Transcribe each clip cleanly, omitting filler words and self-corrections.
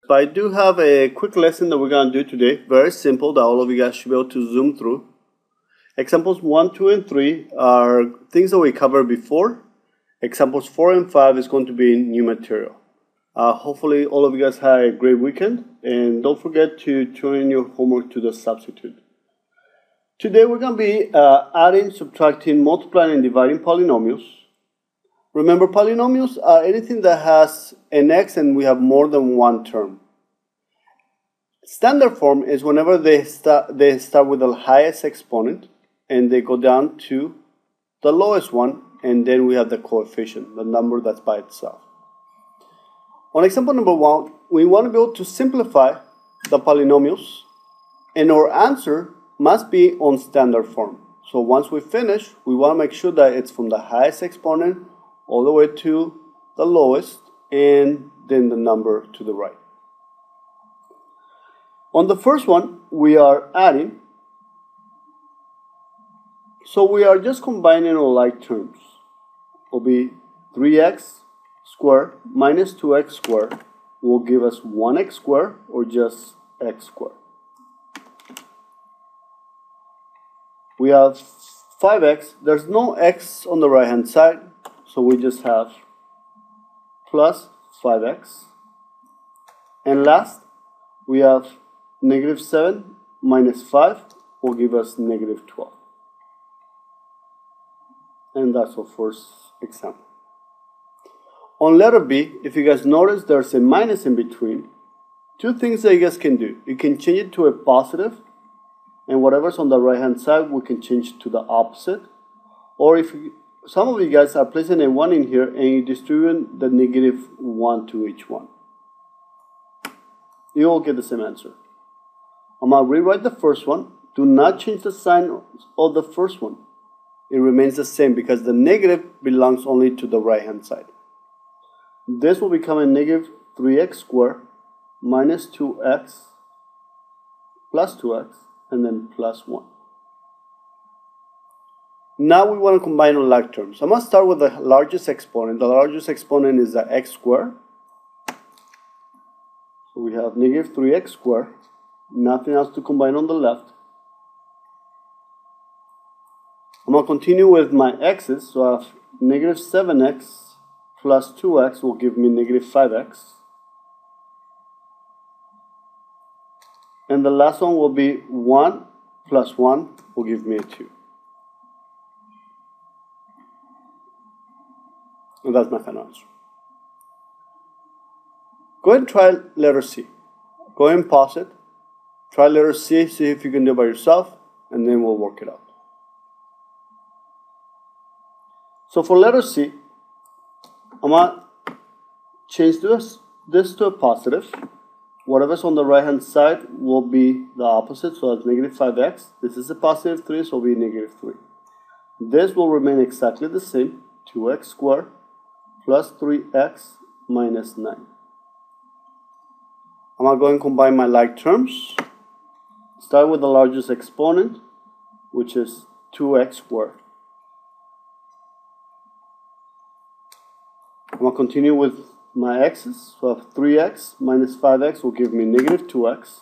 But I do have a quick lesson that we're going to do today. Very simple, that all of you guys should be able to zoom through. Examples 1, 2, and 3 are things that we covered before. Examples 4 and 5 is going to be new material. Hopefully all of you guys had a great weekend, and don't forget to turn in your homework to the substitute. Today we're going to be adding, subtracting, multiplying, and dividing polynomials. Remember, polynomials are anything that has an x and we have more than one term. Standard form is whenever they start with the highest exponent and they go down to the lowest one, and then we have the coefficient, the number that's by itself. On example number 1, we want to be able to simplify the polynomials, and our answer must be on standard form. So once we finish, we want to make sure that it's from the highest exponent all the way to the lowest, and then the number to the right. On the first one, we are adding, so we are just combining our like terms. It will be 3x squared minus 2x squared will give us 1x squared, or just x squared. We have 5x, there's no x on the right hand side, so we just have plus 5x. And last, we have negative 7 minus 5 will give us negative 12. And that's our first example. On letter B, if you guys notice, there's a minus in between. Two things that you guys can do. You can change it to a positive, and whatever's on the right hand side, we can change it to the opposite. Or if some of you guys are placing a 1 in here and you distribute the negative 1 to each one, you will get the same answer. I'm going to rewrite the first one. Do not change the sign of the first one. It remains the same because the negative belongs only to the right hand side. This will become a negative 3x squared minus 2x plus 2x, and then plus 1. Now we want to combine our like terms. I'm going to start with the largest exponent. The largest exponent is the x squared. So we have negative 3x squared. Nothing else to combine on the left. I'm going to continue with my x's. So I have negative 7x plus 2x will give me negative 5x. And the last one will be 1 plus 1 will give me a 2. And that's my final answer. Go ahead and try letter C. Go ahead and pause it. Try letter C, see if you can do it by yourself, and then we'll work it out. So for letter C, I'm going to change this to a positive. Whatever's on the right hand side will be the opposite, so that's negative 5x. This is a positive 3, so it will be negative 3. This will remain exactly the same, 2x squared plus 3x minus 9. I'm going to go and combine my like terms. Start with the largest exponent, which is 2x squared. I'm going to continue with my x's. So I have 3x minus 5x will give me negative 2x.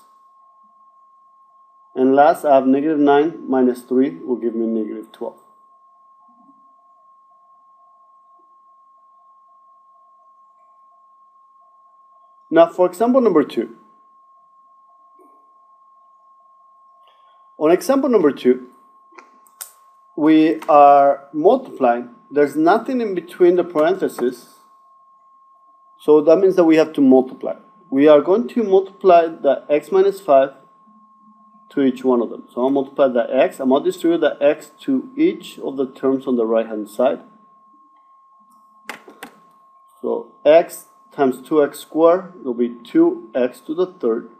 And last, I have negative 9 minus 3 will give me negative 12. Now for example number 2. On example number 2, we are multiplying. There's nothing in between the parentheses. So that means that we have to multiply. We are going to multiply the x minus 5 to each one of them. So I'll multiply the x. I'm going to distribute the x to each of the terms on the right hand side. So x times 2x squared will be 2x to the third.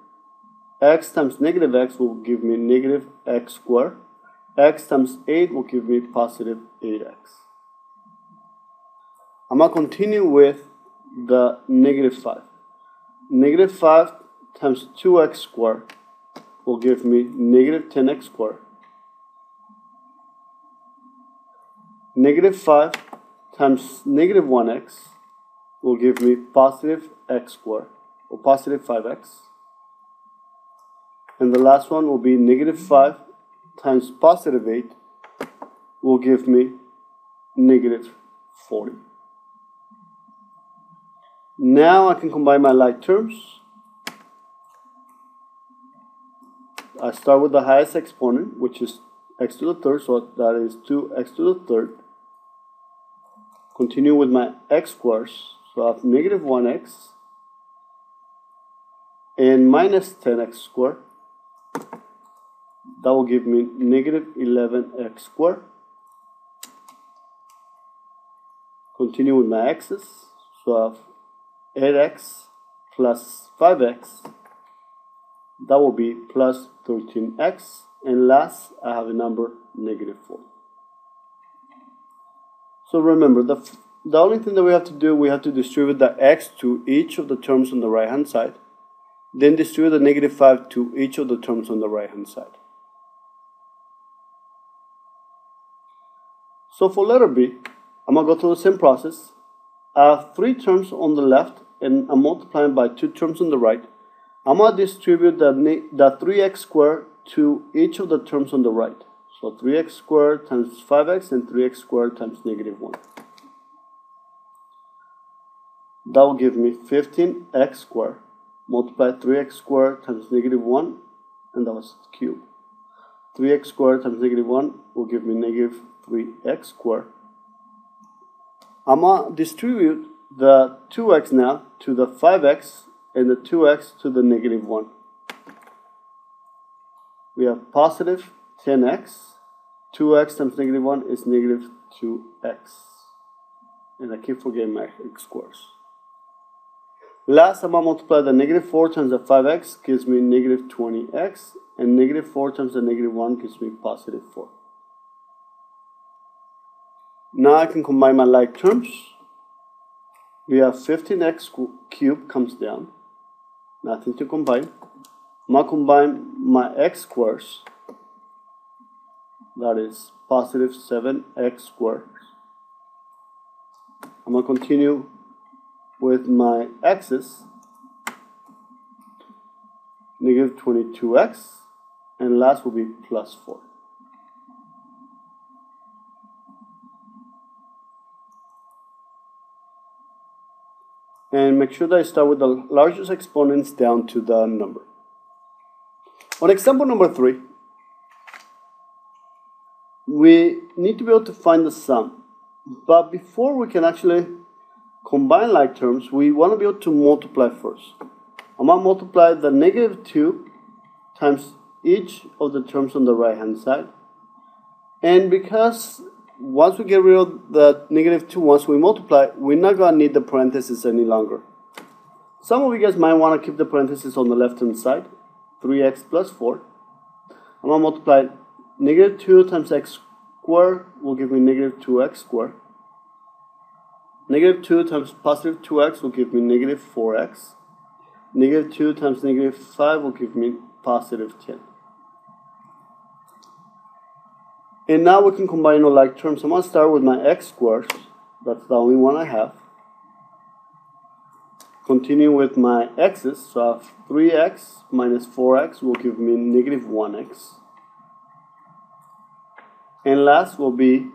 X times negative x will give me negative x squared. X times 8 will give me positive 8x. I'm going to continue with the negative 5. Negative 5 times 2x squared will give me negative 10x squared. Negative 5 times negative 1x will give me positive x squared. or positive 5x. And the last one will be negative 5 times positive 8 will give me negative 40. Now I can combine my like terms. I start with the highest exponent, which is x to the third, so that is 2x to the third. Continue with my x squares, so I have negative 1x and minus 10x squared. That will give me negative 11x squared. Continue with my x's, so I have 8x plus 5x. That will be plus 13x. And last, I have a number negative 4. So remember, the only thing that we have to do, we have to distribute the x to each of the terms on the right hand side. Then distribute the negative 5 to each of the terms on the right hand side. So for letter B, I'm going to go through the same process. I have 3 terms on the left and I'm multiplying by 2 terms on the right. I'm going to distribute the 3x squared to each of the terms on the right. So 3x squared times 5x and 3x squared times negative 1. That will give me 15x squared. Multiply 3x squared times negative 1, and that was cube. 3x squared times negative 1 will give me negative 3x squared. I'm going to distribute the 2x now to the 5x and the 2x to the negative 1. We have positive 10x. 2x times negative 1 is negative 2x. And I keep forgetting my x squares. Last, I'm going to multiply the negative 4 times the 5x gives me negative 20x. And negative 4 times the negative 1 gives me positive 4. Now I can combine my like terms. We have 15x cubed comes down. Nothing to combine. I'm going to combine my x squares. That is positive 7x squared. I'm going to continue with my x's. Negative 22x. And last will be plus 4. And make sure that I start with the largest exponents down to the number. On example number 3, we need to be able to find the sum. But before we can actually combine like terms, we want to be able to multiply first. I'm going to multiply the negative 2 times each of the terms on the right hand side. And because once we get rid of the negative 2, once we multiply, we're not going to need the parentheses any longer. Some of you guys might want to keep the parentheses on the left hand side. 3x plus 4. I'm going to multiply negative 2 times x squared will give me negative 2x squared. Negative 2 times positive 2x will give me negative 4x. Negative 2 times negative 5 will give me positive 10. And now we can combine all like terms. I'm going to start with my x squares. That's the only one I have. Continue with my x's. So I have 3x minus 4x will give me negative 1x. And last will be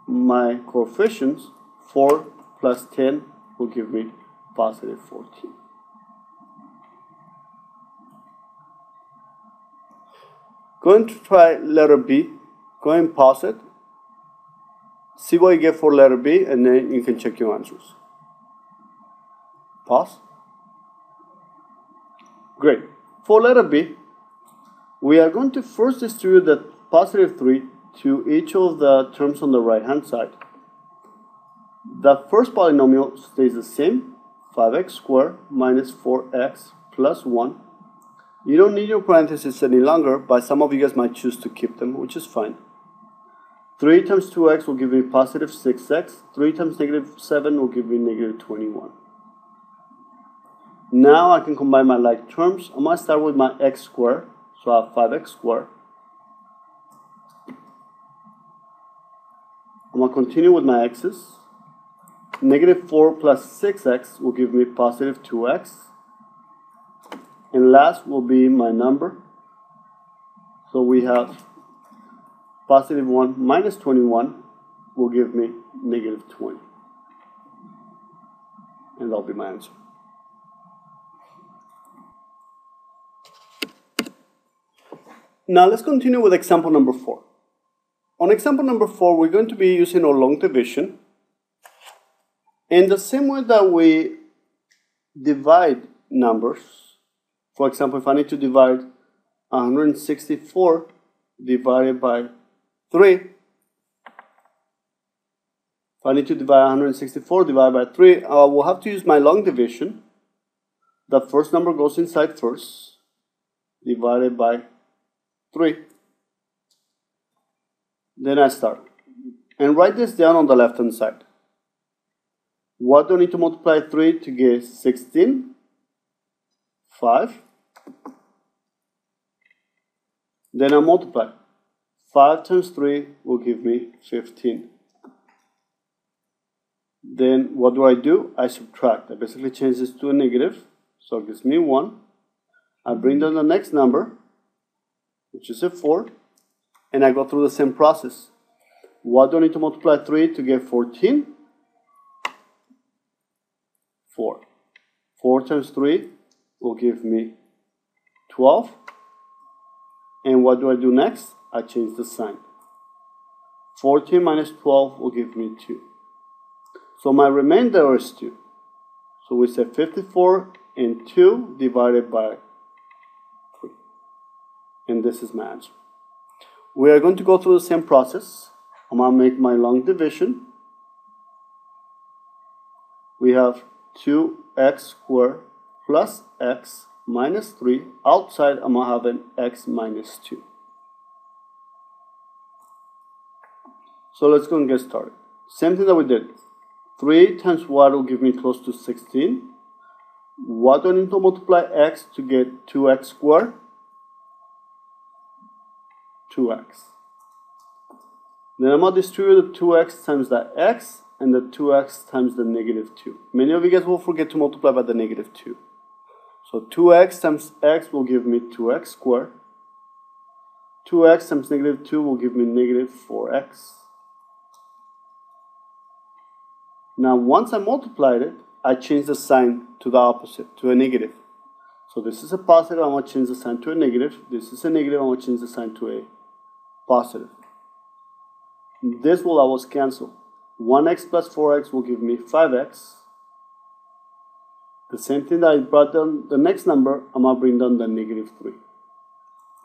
my coefficients. 4 plus 10 will give me positive 14. Going to try letter B. Go ahead and pause it. See what you get for letter B, and then you can check your answers. Pause. Great. For letter B, we are going to first distribute the positive 3 to each of the terms on the right hand side. The first polynomial stays the same, 5x squared minus 4x plus 1. You don't need your parentheses any longer, but some of you guys might choose to keep them, which is fine. 3 times 2x will give me positive 6x. 3 times negative 7 will give me negative 21. Now I can combine my like terms. I'm going to start with my x squared. So I have 5x squared. I'm going to continue with my x's. Negative 4 plus 6x will give me positive 2x. and last will be my number. So we have positive 1 minus 21 will give me negative 20. And that'll be my answer. Now let's continue with example number 4. On example number 4, we're going to be using our long division. In the same way that we divide numbers, for example, if I need to divide 164 divided by 3, if I need to divide 164 divided by 3, I will have to use my long division. The first number goes inside first, divided by 3. Then I start. And write this down on the left hand side. What do I need to multiply 3 to get 16? 5. Then I multiply. 5 times 3 will give me 15. Then what do? I subtract. I basically change this to a negative, so it gives me 1. I bring down the next number, which is a 4, and I go through the same process. What do I need to multiply 3 to get 14? 4. 4 times 3 will give me 12. And what do I do next? I change the sign. 14 minus 12 will give me 2. So my remainder is 2. So we say 54 and 2 divided by 3. And this is my answer. We are going to go through the same process. I'm going to make my long division. We have 2x squared plus x minus 3. Outside, I'm going to have an x minus 2. So let's go and get started. Same thing that we did. 3 times what will give me close to 16. What do I need to multiply x to get 2x squared? 2x. Then I'm going to distribute the 2x times the x and the 2x times the negative 2. Many of you guys will forget to multiply by the negative 2. So 2x times x will give me 2x squared. 2x times negative 2 will give me negative 4x. Now once I multiplied it, I change the sign to the opposite, to a negative. So this is a positive, I'm going to change the sign to a negative. This is a negative, I'm going to change the sign to a positive. This will always cancel. 1x plus 4x will give me 5x. The same thing that I brought down the next number, I'm going to bring down the negative 3.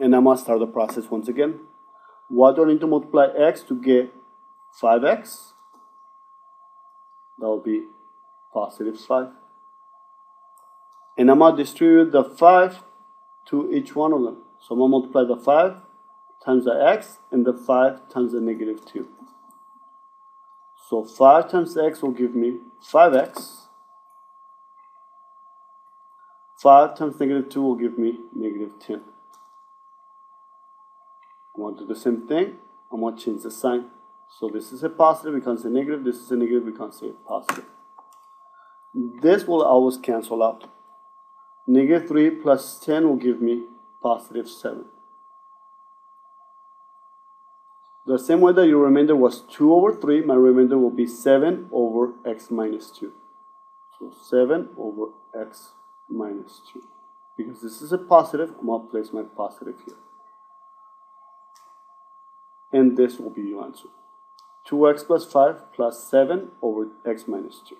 And I'm going to start the process once again. What do I need to multiply x to get 5x? That will be positive 5. And I'm going to distribute the 5 to each one of them. So I'm going to multiply the 5 times the x and the 5 times the negative 2. So 5 times x will give me 5x. 5 times negative 2 will give me negative 10. I want to do the same thing. I'm going to change the sign. So this is a positive, we can't say negative. This is a negative, we can't say positive. This will always cancel out. Negative 3 plus 10 will give me positive 7. The same way that your remainder was 2 over 3, my remainder will be 7 over x minus 2. So 7 over x minus 2. Because this is a positive, I'm going to place my positive here. And this will be your answer. 2x plus 5 plus 7 over x minus 2.